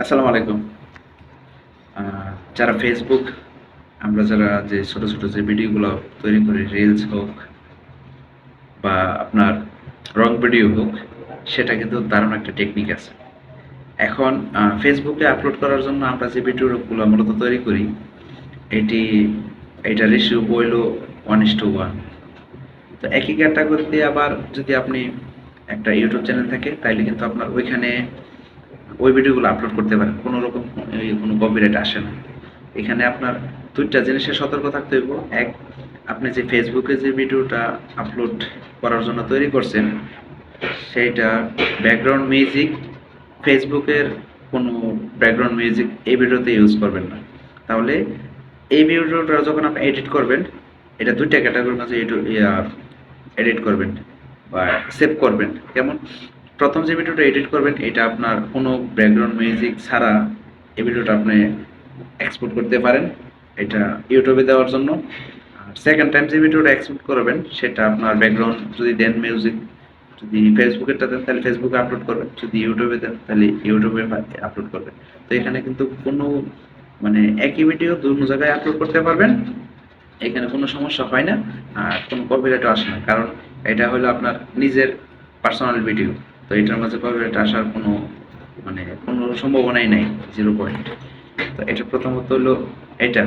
আসসালামু আলাইকুম। যারা ফেসবুক আমরা যারা যে ছোট, ছোট যে ভিডিওগুলো তৈরি করি রিলস হোক বা আপনার রং ভিডিও হোক, সেটা কিন্তু দারুণ একটা টেকনিক আছে। এখন ফেসবুকে আপলোড করার জন্য আমরা যে ভিডিওগুলো মূলত তৈরি করি, এটি এইটার রেশিও হইল 1:1। তো একই ক্যাটাগরিতে আবার যদি আপনি একটা ইউটিউব চ্যানেল থাকে তাইলে কিন্তু আপনার ওইখানে ওই ভিডিওগুলো আপলোড করতে পারেন। কোনো রকম কোনো কপিরাইট আসে না। এখানে আপনার ২ টা জিনিসের সতর্ক থাকতে হইব। এক, আপনি যে ফেসবুকে যে ভিডিওটা আপলোড করার জন্য তৈরি করছেন, সেইটা ব্যাকগ্রাউন্ড মিউজিক ফেসবুকের কোনো ব্যাকগ্রাউন্ড মিউজিক এই ভিডিওতে ইউজ করবেন না। তাহলে এই ভিডিওটা যখন আপনি এডিট করবেন, এটা ২ টা ক্যাটাগরির মাঝে এডিট করবেন বা সেভ করবেন। কেমন? ১ম যে ভিডিওটা এডিট করবেন এটা আপনার কোনো ব্যাকগ্রাউন্ড মিউজিক ছাড়া এই ভিডিওটা আপনি এক্সপোর্ট করতে পারেন, এটা ইউটিউবে দেওয়ার জন্য। আর সেকেন্ড টাইম যে ভিডিওটা এক্সপোর্ট করবেন সেটা আপনার ব্যাকগ্রাউন্ড যদি দেন মিউজিক, যদি ফেসবুকেরটা দেন তাহলে ফেসবুকে আপলোড করবেন, যদি ইউটিউবে দেন তাহলে ইউটিউবে আপলোড করবেন। তো এখানে কিন্তু কোনো মানে একই ভিডিও দুনো জায়গায় আপলোড করতে পারবেন, এখানে কোনো সমস্যা হয় না আর কোনো কপিরাইটও আসে না, কারণ এটা হলো আপনার নিজের পার্সোনাল ভিডিও। তো এটার মাঝে কপিরাইট আসার কোনো কোনো সম্ভাবনাই নাই, 0 পয়েন্ট। তো এটা প্রথমত হলো এটা।